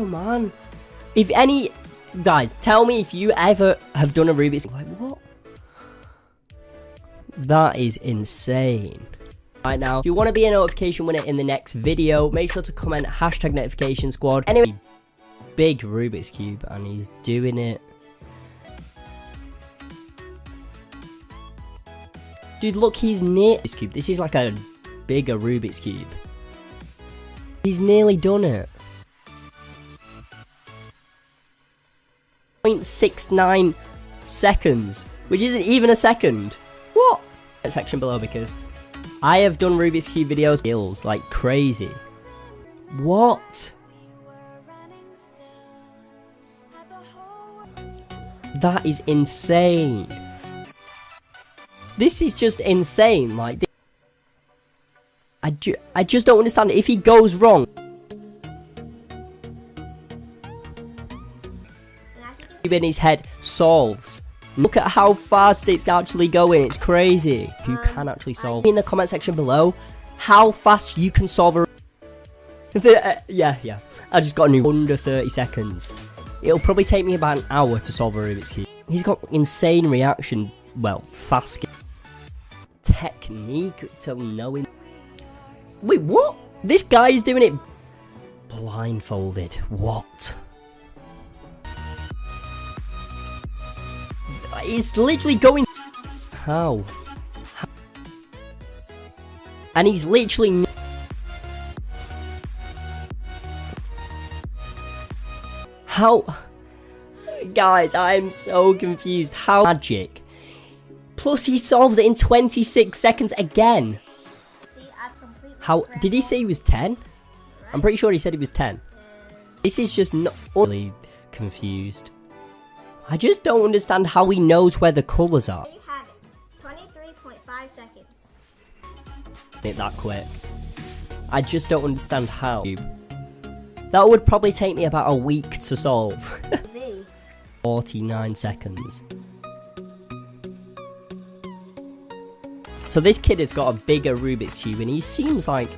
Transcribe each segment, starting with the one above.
How, man? If any... Guys, tell me if you ever have done a Rubik's Cube. Like, what? That is insane. Right now, if you want to be a notification winner in the next video, make sure to comment hashtag notification squad. Anyway, big Rubik's Cube, and he's doing it. Dude, look, he's near this cube. This is like a bigger Rubik's Cube. He's nearly done it. 0.69 seconds, which isn't even a second. What? Section below, because I have done Rubik's Cube videos skills like crazy. What? That is insane. This is just insane. Like, I just don't understand. If he goes wrong, in his head solves. Look at how fast it's actually going. It's crazy. You can actually solve. In the comment section below, how fast you can solve a... yeah. I just got a new under 30 seconds. It'll probably take me about an hour to solve a Rubik's Cube. He's got insane reaction. Well, fast technique to knowing. Wait, what? This guy is doing it blindfolded. What? It's literally going... How? And he's literally... How? Guys, I am so confused. How? Magic. Plus, he solved it in 26 seconds again. How? Did he say he was 10? I'm pretty sure he said he was 10. This is just not... Really confused. I just don't understand how he knows where the colours are. There you have it. 23.5 seconds. It that quick. I just don't understand how. That would probably take me about a week to solve. 49 seconds. So this kid has got a bigger Rubik's Cube and he seems like...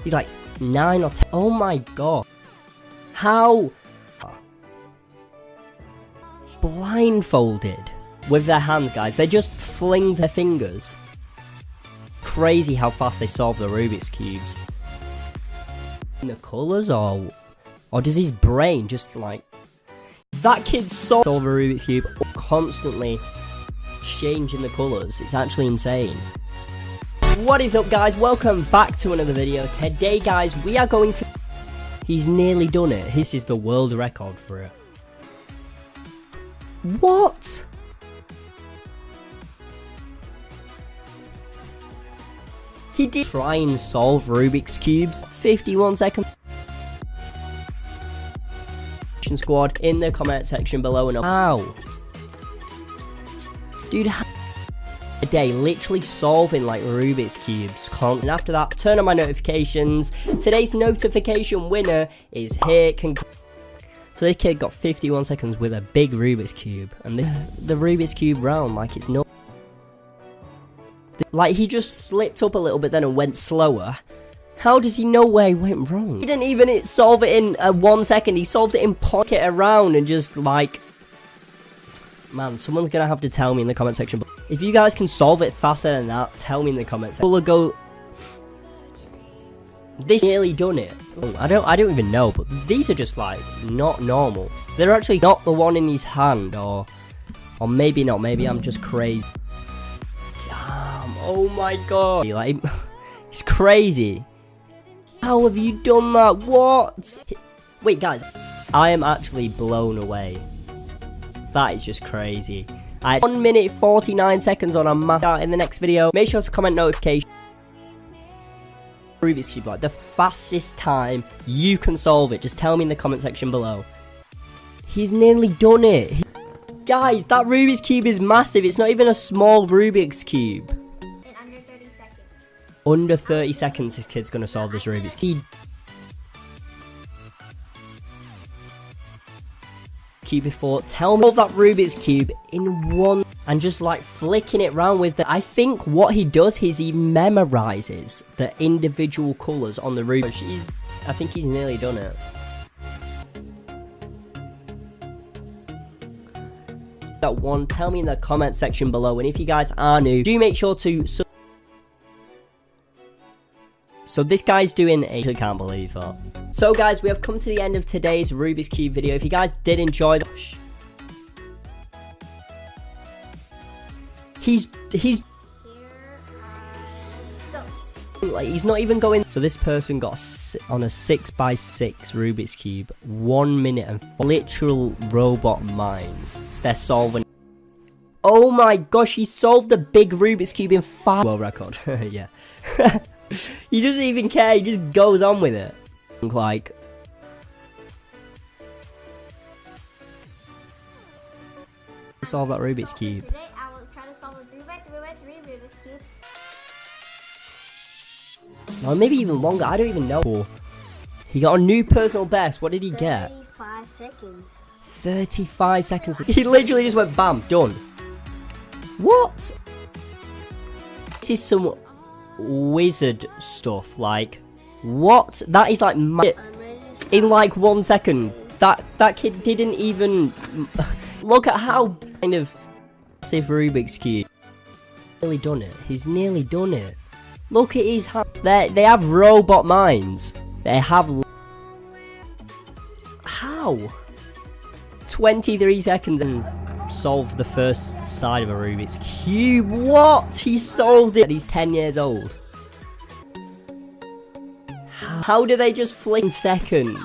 He's like 9 or 10. Oh my god. How? Blindfolded with their hands, guys. They just fling their fingers. Crazy how fast they solve the Rubik's Cubes. In the colours, or does his brain just like... That kid solve a Rubik's Cube constantly changing the colours. It's actually insane. What is up, guys? Welcome back to another video. Today, guys, we are going to... He's nearly done it. This is the world record for it. What? He did try and solve Rubik's Cubes. 51 seconds. Squad in the comment section below. And how? Dude, a day literally solving like Rubik's Cubes. And after that, turn on my notifications. Today's notification winner is here. So this kid got 51 seconds with a big Rubik's Cube, and the Rubik's Cube round, like, it's not... Like, he just slipped up a little bit then and went slower. How does he know where he went wrong? He didn't even solve it in 1 second, he solved it in pocket around and just, like... Man, someone's gonna have to tell me in the comment section. If you guys can solve it faster than that, tell me in the comment section. We'll go... This nearly done it. I don't even know, but these are just like not normal. They're actually not the one in his hand, or maybe not. Maybe I'm just crazy. Damn! Oh my god! Like, it's crazy. How have you done that? What? Wait, guys, I am actually blown away. That is just crazy. I had 1 minute 49 seconds on a map. In the next video, make sure to comment notification. Rubik's Cube, like the fastest time you can solve it. Just tell me in the comment section below. He's nearly done it. Guys, that Rubik's Cube is massive. It's not even a small Rubik's Cube. In under 30 seconds. Under 30 seconds, this kid's gonna solve this Rubik's Cube. Before, tell me that Rubik's Cube in one, and just like flicking it around with the... I think what he does is he memorizes the individual colours on the Rubik's. I think he's nearly done it. that one, tell me in the comment section below. And if you guys are new, do make sure to so this guy's doing a... I can't believe that. So guys, we have come to the end of today's Rubik's Cube video. If you guys did enjoy the... He's like, he's not even going. So this person got on a 6x6 Rubik's Cube, 1 minute and literal robot minds. They're solving. Oh my gosh, he solved the big Rubik's Cube in 5 world record. Yeah. He doesn't even care, he just goes on with it. Like, solve that Rubik's Cube. Today I will try to solve a 3x3 Rubik's Cube. Or maybe even longer, I don't even know. He got a new personal best. What did he get? 35 seconds. 35 seconds. He literally just went bam, done. What? This is some wizard stuff. Like, what? That is like in like 1 second. That kid didn't even look at how kind of massive Rubik's Cube. Nearly done it. He's nearly done it. Look at his hand. They have robot minds. They have. How? 23 seconds and solved the first side of a Rubik's Cube. What? He solved it. He's 10 years old. How do they just flick in seconds?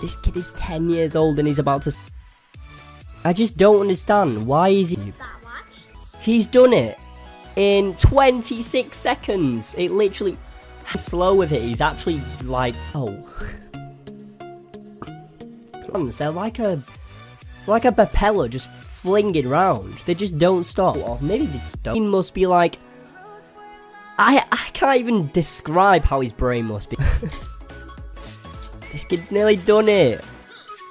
This kid is 10 years old and he's about to... I just don't understand. Why is he... He's done it in 26 seconds. It literally... Slow with it. He's actually like... Oh. They're like a propeller just flinging round. They just don't stop. Or maybe they just don't. He must be like... I can't even describe how his brain must be. This kid's nearly done it.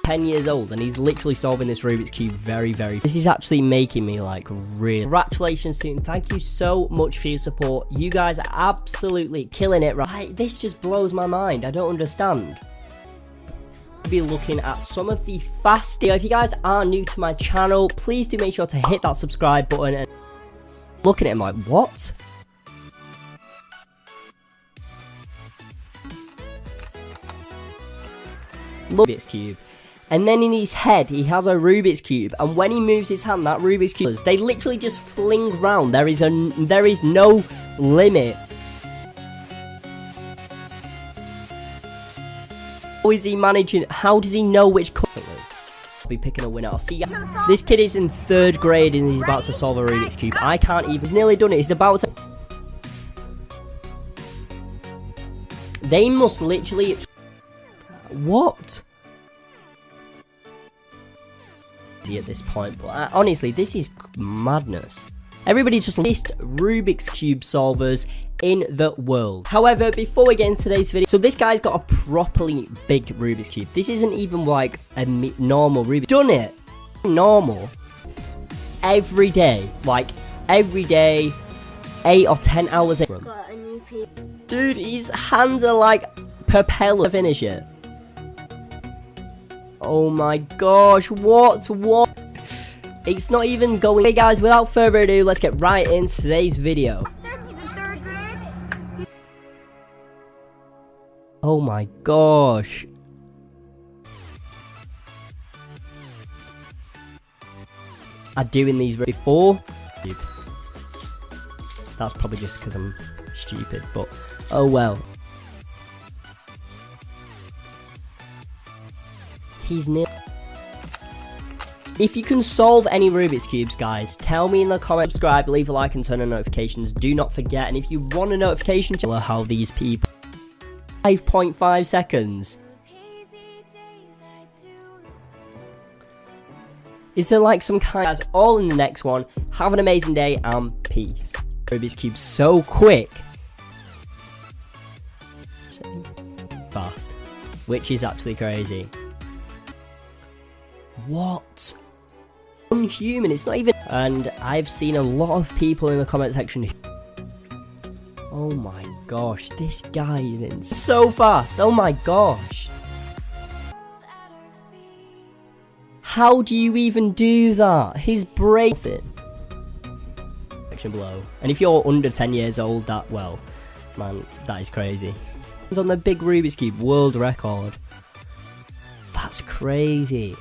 10 years old and he's literally solving this Rubik's Cube very. This is actually making me like real. Congratulations to him. Thank you so much for your support. You guys are absolutely killing it, right? This just blows my mind. I don't understand. Be looking at some of the fast. If you guys are new to my channel, please do make sure to hit that subscribe button. And looking at him like, what? Rubik's Cube. And then in his head, he has a Rubik's Cube. And when he moves his hand, that Rubik's Cube, they literally just fling round. There is no limit. How is he managing? How does he know which color? I'll be picking a winner. I'll see you. This kid is in 3rd grade and he's about to solve a Rubik's Cube. I can't even. He's nearly done it. He's about to. They must literally. What? At this point, but honestly, this is madness. Everybody just list Rubik's Cube solvers in the world. However, before we get into today's video, so this guy's got a properly big Rubik's Cube. This isn't even like a normal Rubik's. Done it normal every day, like every day, 8 or 10 hours. Dude, his hands are like propeller. Finish it. Oh my gosh, what? It's not even going. Hey guys, without further ado, let's get right into today's video. Oh my gosh. I'm doing these before. That's probably just because I'm stupid, but oh well. He's near. If you can solve any Rubik's Cubes, guys, tell me in the comments. Subscribe, leave a like, and turn on notifications. Do not forget. And if you want a notification, tell how these people 5.5 seconds. Is there like some kind? Guys, all in the next one. Have an amazing day and peace. Rubik's Cube so quick, fast, which is actually crazy. What? Unhuman, it's not even. And I've seen a lot of people in the comment section. Oh my gosh, this guy is in so fast. Oh my gosh. How do you even do that? His brain. Section below. And if you're under 10 years old, that, well, man, that is crazy. It's on the big Rubik's Cube world record. That's crazy.